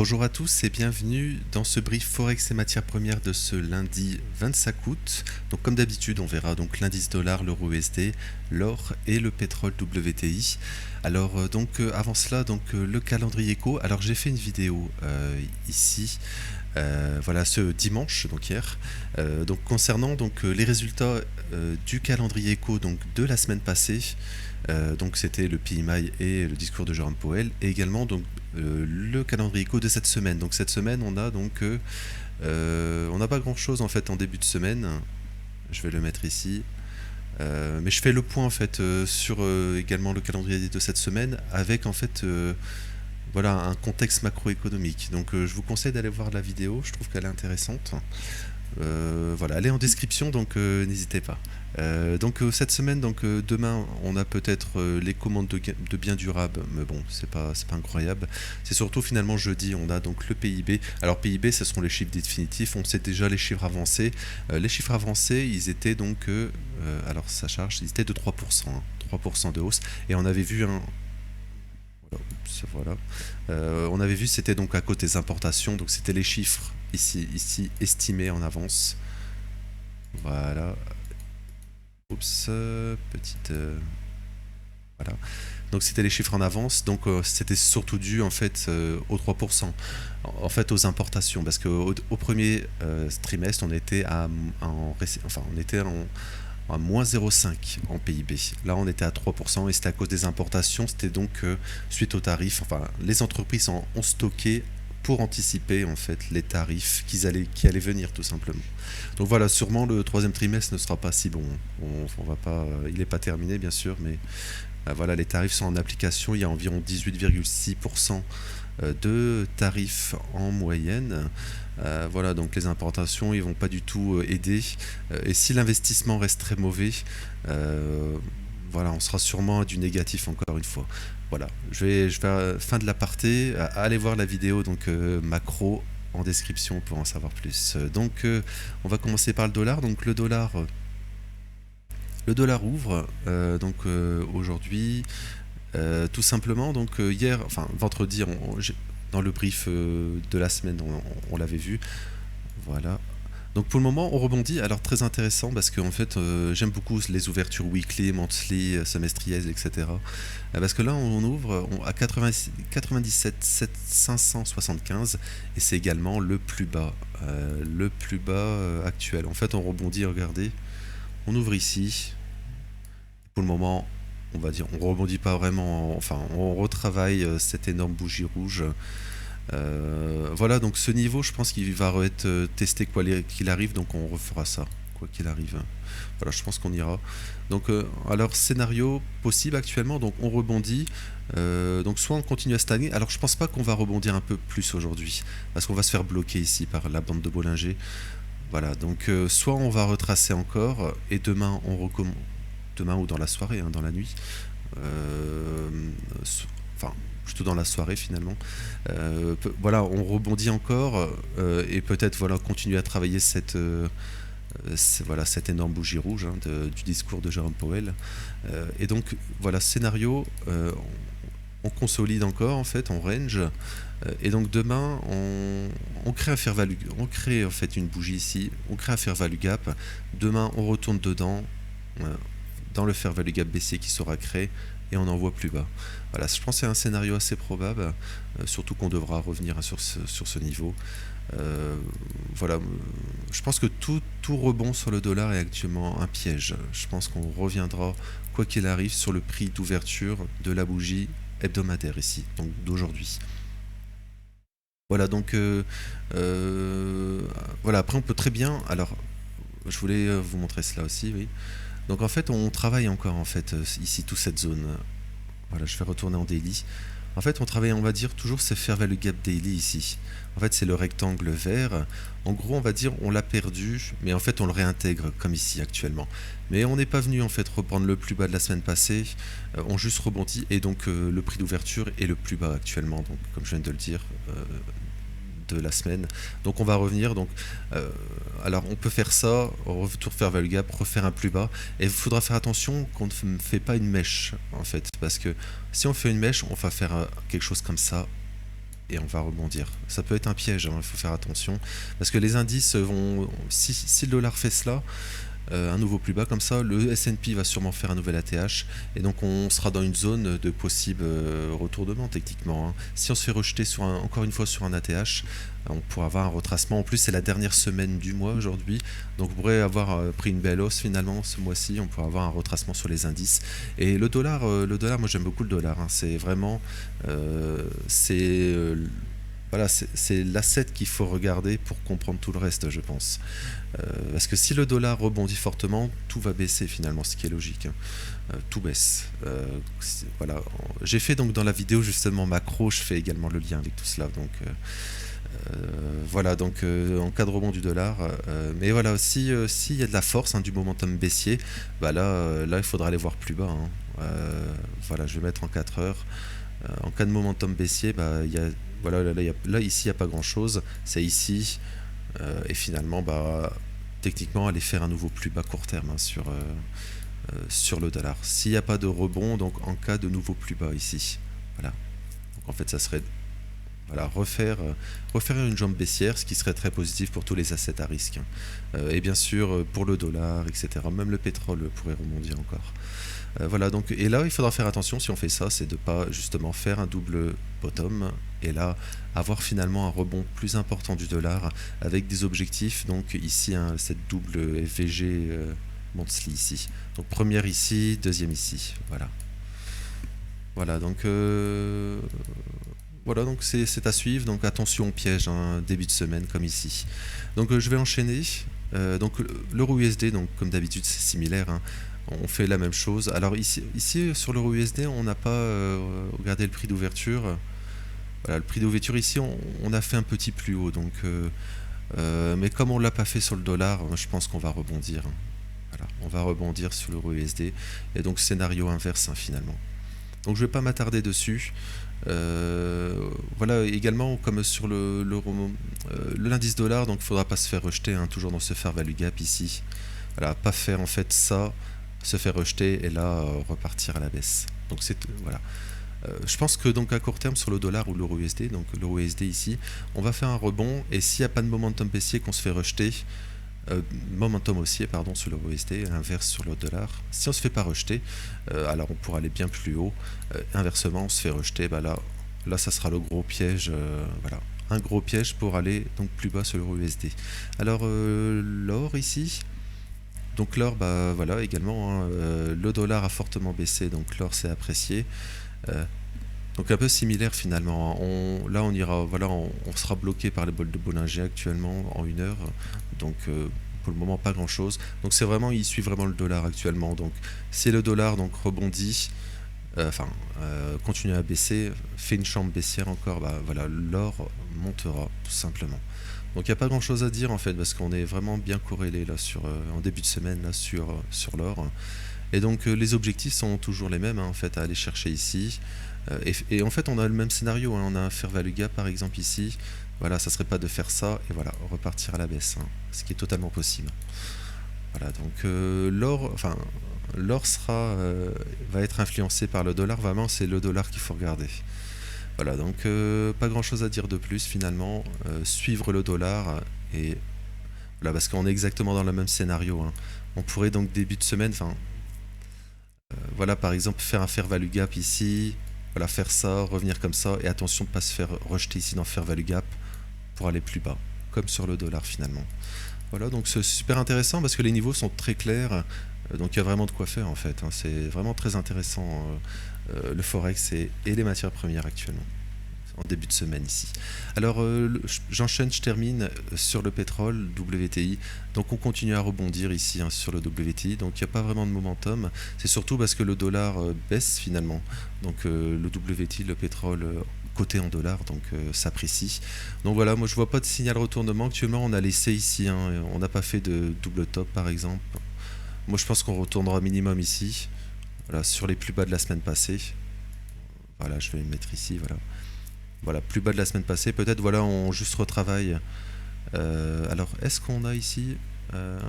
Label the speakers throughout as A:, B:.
A: Bonjour à tous et bienvenue dans ce brief Forex et matières premières de ce lundi 25 août. Donc comme d'habitude, on verra donc l'indice dollar, l'euro USD, l'or et le pétrole WTI. Alors avant cela, le calendrier éco. Alors j'ai fait une vidéo ici. Voilà ce dimanche, donc hier, concernant les résultats du calendrier éco de la semaine passée. Donc c'était le PMI et le discours de Jerome Powell, et également le calendrier éco de cette semaine. Donc cette semaine on a on n'a pas grand chose en fait en début de semaine. Je vais le mettre ici. Mais je fais le point en fait sur également le calendrier de cette semaine avec en fait voilà un contexte macroéconomique. Donc je vous conseille d'aller voir la vidéo, je trouve qu'elle est intéressante. Voilà, elle est en description, donc n'hésitez pas. Cette semaine, demain, on a peut-être les commandes de biens durables, mais bon, c'est pas incroyable. C'est surtout finalement jeudi, on a donc le PIB. Alors PIB, ce seront les chiffres définitifs. On sait déjà les chiffres avancés. Les chiffres avancés, ils étaient alors ça charge, ils étaient de 3%, hein, 3% de hausse. Et on avait vu un voilà. On avait vu c'était donc à côté des importations, donc c'était les chiffres ici estimés en avance. Voilà. Oups, petite voilà. Donc c'était les chiffres en avance, donc c'était surtout dû en fait aux 3%, en fait aux importations, parce qu'au premier trimestre on était à moins 0,5 en PIB. Là, on était à 3% et c'était à cause des importations. C'était donc suite aux tarifs. Enfin, les entreprises ont stocké pour anticiper en fait les tarifs qui allaient venir tout simplement. Donc voilà, sûrement le troisième trimestre ne sera pas si bon. On va pas, il n'est pas terminé bien sûr, mais voilà, les tarifs sont en application. Il y a environ 18,6% de tarifs en moyenne. Voilà, donc les importations, ils vont pas du tout aider. Et si l'investissement reste très mauvais, voilà, on sera sûrement à du négatif encore une fois. Voilà, je vais fin de l'aparté. Allez voir la vidéo macro en description pour en savoir plus. On va commencer par le dollar. Donc le dollar ouvre aujourd'hui. Tout simplement, hier, enfin vendredi, dans le brief de la semaine, on l'avait vu. Voilà. Donc pour le moment, on rebondit. Alors très intéressant parce que en fait, j'aime beaucoup les ouvertures weekly, monthly, semestrielles, etc. Parce que là, on ouvre à 97 575 et c'est également le plus bas actuel. En fait, on rebondit. Regardez, on ouvre ici. Pour le moment, on va dire, on rebondit pas vraiment, enfin on retravaille cette énorme bougie rouge. Voilà, donc ce niveau, je pense qu'il va être testé quoi qu'il arrive, donc on refera ça, quoi qu'il arrive. Voilà, je pense qu'on ira. Alors scénario possible actuellement, donc on rebondit, donc soit on continue à stagner, alors je pense pas qu'on va rebondir un peu plus aujourd'hui, parce qu'on va se faire bloquer ici par la bande de Bollinger. Voilà, donc soit on va retracer encore, et demain on recommence. Demain ou dans la soirée, hein, dans la nuit, enfin plutôt dans la soirée finalement. Voilà, on rebondit encore et peut-être voilà continuer à travailler cette énorme bougie rouge hein, du discours de Jerome Powell. Et donc voilà, scénario, on consolide encore en fait, on range. Et donc demain, on crée un fair value, on crée en fait une bougie ici, on crée un fair value gap. Demain, on retourne dedans. Dans le fair value gap baissier qui sera créé et on envoie plus bas. Voilà, je pense que c'est un scénario assez probable, surtout qu'on devra revenir sur ce niveau. Voilà, je pense que tout rebond sur le dollar est actuellement un piège. Je pense qu'on reviendra, quoi qu'il arrive, sur le prix d'ouverture de la bougie hebdomadaire ici, donc d'aujourd'hui. Voilà, voilà, après on peut très bien, alors je voulais vous montrer cela aussi, oui. Donc en fait on travaille encore en fait ici toute cette zone. Voilà, je vais retourner en daily. En fait on travaille, on va dire toujours ces fair value gap daily ici. En fait c'est le rectangle vert. En gros on va dire on l'a perdu, mais en fait on le réintègre comme ici actuellement. Mais on n'est pas venu en fait reprendre le plus bas de la semaine passée. On juste rebondit et donc le prix d'ouverture est le plus bas actuellement. Donc comme je viens de le dire. De la semaine, donc on va revenir. Alors on peut faire ça, retour fair value gap, refaire un plus bas, et il faudra faire attention qu'on ne fait pas une mèche en fait, parce que si on fait une mèche, on va faire quelque chose comme ça, et on va rebondir. Ça peut être un piège, il faut faire attention, parce que les indices vont, si le dollar fait cela, un nouveau plus bas comme ça, le S&P va sûrement faire un nouvel ATH, et donc on sera dans une zone de possible retournement techniquement, hein. Si on se fait rejeter encore une fois sur un ATH, on pourra avoir un retracement. En plus, c'est la dernière semaine du mois aujourd'hui, donc on pourrait avoir pris une belle hausse finalement ce mois-ci. On pourra avoir un retracement sur les indices. Et le dollar, moi j'aime beaucoup le dollar, hein. C'est vraiment, c'est voilà, c'est l'asset qu'il faut regarder pour comprendre tout le reste, je pense. Parce que si le dollar rebondit fortement, tout va baisser finalement, ce qui est logique, hein. Tout baisse. Voilà. J'ai fait donc dans la vidéo justement macro, je fais également le lien avec tout cela. Donc voilà, donc en cas de rebond du dollar, mais voilà, s'il y a de la force, hein, du momentum baissier, bah là il faudra aller voir plus bas, hein. Voilà, je vais mettre en 4 heures. En cas de momentum baissier, bah, voilà, là, ici il n'y a pas grand chose, c'est ici, et finalement bah, techniquement aller faire un nouveau plus bas court terme, hein, sur le dollar. S'il n'y a pas de rebond, donc en cas de nouveau plus bas ici, voilà. Donc en fait ça serait, voilà, refaire une jambe baissière, ce qui serait très positif pour tous les assets à risque, hein. Et bien sûr pour le dollar, etc. Même le pétrole pourrait rebondir encore. Voilà, donc, et là il faudra faire attention si on fait ça, c'est de ne pas justement faire un double bottom, et là avoir finalement un rebond plus important du dollar avec des objectifs, donc ici hein, cette double FVG monthly ici. Donc première ici, deuxième ici, voilà. Voilà, donc voilà, donc c'est à suivre, donc attention au piège, hein, début de semaine comme ici. Donc je vais enchaîner. Donc l'euro USD, donc comme d'habitude c'est similaire, hein. On fait la même chose. Alors ici sur l'euro USD, on n'a pas regardé le prix d'ouverture. Voilà, le prix d'ouverture ici, on a fait un petit plus haut. Donc, mais comme on l'a pas fait sur le dollar, je pense qu'on va rebondir, hein. Voilà, on va rebondir sur l'euro USD. Et donc scénario inverse, hein, finalement. Donc je vais pas m'attarder dessus. Voilà, également comme sur l'indice dollar, donc il faudra pas se faire rejeter, hein, toujours dans ce fair value gap ici. Voilà, pas faire en fait ça, se faire rejeter et là repartir à la baisse. Donc c'est voilà. Je pense que donc à court terme sur le dollar ou l'euro USD, donc l'euro USD ici, on va faire un rebond, et s'il n'y a pas de momentum baissier qu'on se fait rejeter, momentum haussier pardon sur l'euro USD, inverse sur le dollar. Si on se fait pas rejeter, alors on pourra aller bien plus haut. Inversement, on se fait rejeter, bah là ça sera le gros piège, voilà, un gros piège pour aller donc plus bas sur l'euro USD. Alors l'or ici. Donc l'or, bah voilà, également, hein, le dollar a fortement baissé, donc l'or s'est apprécié. Donc un peu similaire finalement. Là on ira, voilà, on sera bloqué par les bols de Bollinger actuellement en 1 heure. Donc pour le moment pas grand chose. Donc c'est vraiment, il suit vraiment le dollar actuellement. Donc si le dollar donc rebondit, continue à baisser, fait une chambre baissière encore, bah voilà, l'or montera tout simplement. Donc il n'y a pas grand chose à dire en fait, parce qu'on est vraiment bien corrélé là en début de semaine là sur l'or. Et donc les objectifs sont toujours les mêmes, hein, en fait, à aller chercher ici. Et en fait on a le même scénario, hein, on a un fair value gap par exemple ici. Voilà, ça serait pas de faire ça et voilà, repartir à la baisse, hein, ce qui est totalement possible. Voilà, donc l'or va être influencé par le dollar, vraiment c'est le dollar qu'il faut regarder. Voilà, donc pas grand chose à dire de plus finalement, suivre le dollar, et voilà, parce qu'on est exactement dans le même scénario, hein. On pourrait donc début de semaine, voilà, par exemple faire un fair value gap ici, voilà, faire ça, revenir comme ça, et attention de ne pas se faire rejeter ici dans fair value gap pour aller plus bas, comme sur le dollar finalement. Voilà, donc c'est super intéressant parce que les niveaux sont très clairs, donc il y a vraiment de quoi faire en fait, hein. C'est vraiment très intéressant, le forex et les matières premières actuellement, en début de semaine ici. Alors j'enchaîne, je termine sur le pétrole WTI. Donc on continue à rebondir ici, hein, sur le WTI. Donc il n'y a pas vraiment de momentum. C'est surtout parce que le dollar baisse finalement. Donc le WTI, le pétrole coté en dollars, donc s'apprécie. Donc voilà, moi je vois pas de signal retournement. Actuellement on a laissé ici, hein, on n'a pas fait de double top par exemple. Moi je pense qu'on retournera minimum ici. Voilà, sur les plus bas de la semaine passée. Voilà, je vais le mettre ici, voilà. Voilà, plus bas de la semaine passée. Peut-être, voilà, on juste retravaille. Alors, est-ce qu'on a ici un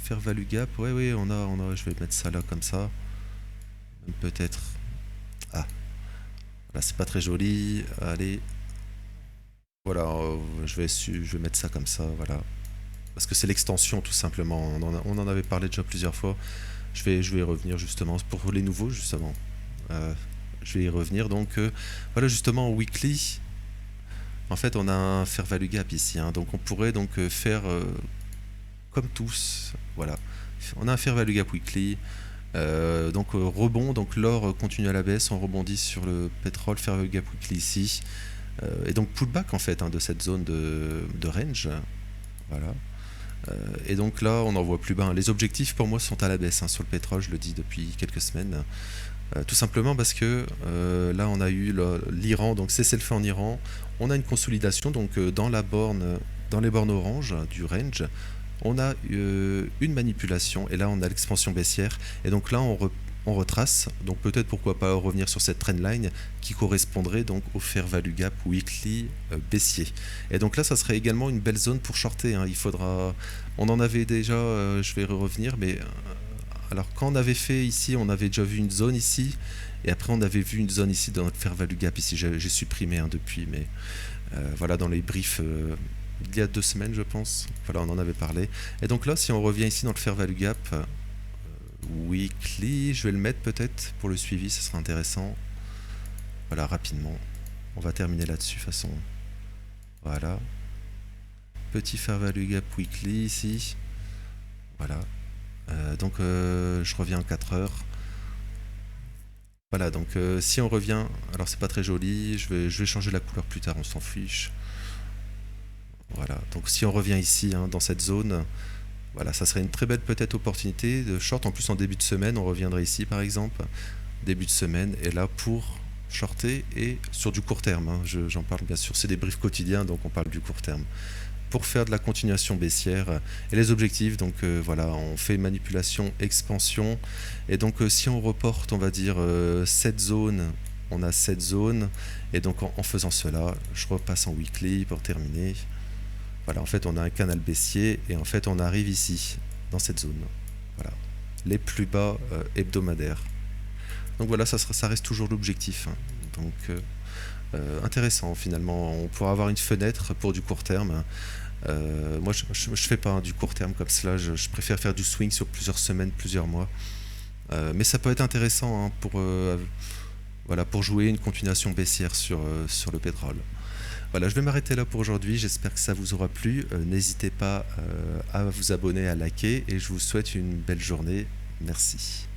A: fair value gap? Oui, oui, on a. Je vais mettre ça là comme ça. Peut-être. Ah, là, c'est pas très joli. Allez. Voilà, je vais mettre ça comme ça, voilà. Parce que c'est l'extension tout simplement. On en avait parlé déjà plusieurs fois. Je vais y revenir justement pour les nouveaux justement. Euh, je vais y revenir. Donc voilà justement en weekly. En fait, on a un fair value gap ici, hein. Donc on pourrait donc faire comme tous. Voilà. On a un fair value gap weekly. Donc rebond. Donc l'or continue à la baisse. On rebondit sur le pétrole. Fair value gap weekly ici. Et donc pullback en fait, hein, de cette zone de range. Voilà. Et donc là, on n'en voit plus bas. Les objectifs pour moi sont à la baisse, hein, sur le pétrole, je le dis depuis quelques semaines. Tout simplement parce que là, on a eu l'Iran, donc cessez-le-feu en Iran. On a une consolidation donc dans les bornes orange du range. On a une manipulation et là, on a l'expansion baissière. Et donc là, on retrace. Donc peut-être pourquoi pas revenir sur cette trendline qui correspondrait donc au fair value gap weekly baissier. Et donc là, ça serait également une belle zone pour shorter, hein. On en avait déjà, je vais y revenir, mais alors quand on avait fait ici, on avait déjà vu une zone ici, et après on avait vu une zone ici dans notre fair value gap ici. J'ai supprimé, hein, depuis, mais voilà, dans les briefs il y a 2 semaines, je pense. Voilà, on en avait parlé. Et donc là, si on revient ici dans le fair value gap weekly, je vais le mettre peut-être pour le suivi, ça sera intéressant. Voilà, rapidement. On va terminer là-dessus, de toute façon. Voilà. Petit fair value gap weekly ici. Voilà. Donc je reviens en 4 heures. Voilà, donc si on revient, alors c'est pas très joli, je vais changer la couleur plus tard, on s'en fiche. Voilà, donc si on revient ici, hein, dans cette zone, voilà, ça serait une très belle peut-être opportunité de short. En plus, en début de semaine, on reviendrait ici par exemple, début de semaine, et là pour shorter et sur du court terme, hein, j'en parle bien sûr, c'est des briefs quotidiens, donc on parle du court terme. Pour faire de la continuation baissière et les objectifs, donc voilà, on fait manipulation, expansion, et donc si on reporte, on va dire cette zone, on a cette zone, et donc en faisant cela, je repasse en weekly pour terminer. Voilà, en fait on a un canal baissier et en fait on arrive ici, dans cette zone. Voilà, les plus bas hebdomadaires. Donc voilà, ça reste toujours l'objectif, hein. Donc intéressant finalement, on pourra avoir une fenêtre pour du court terme. Moi je fais pas, hein, du court terme comme cela, je préfère faire du swing sur plusieurs semaines, plusieurs mois. Mais ça peut être intéressant, hein, voilà, pour jouer une continuation baissière sur le pétrole. Voilà, je vais m'arrêter là pour aujourd'hui, j'espère que ça vous aura plu. N'hésitez pas à vous abonner, à liker, et je vous souhaite une belle journée. Merci.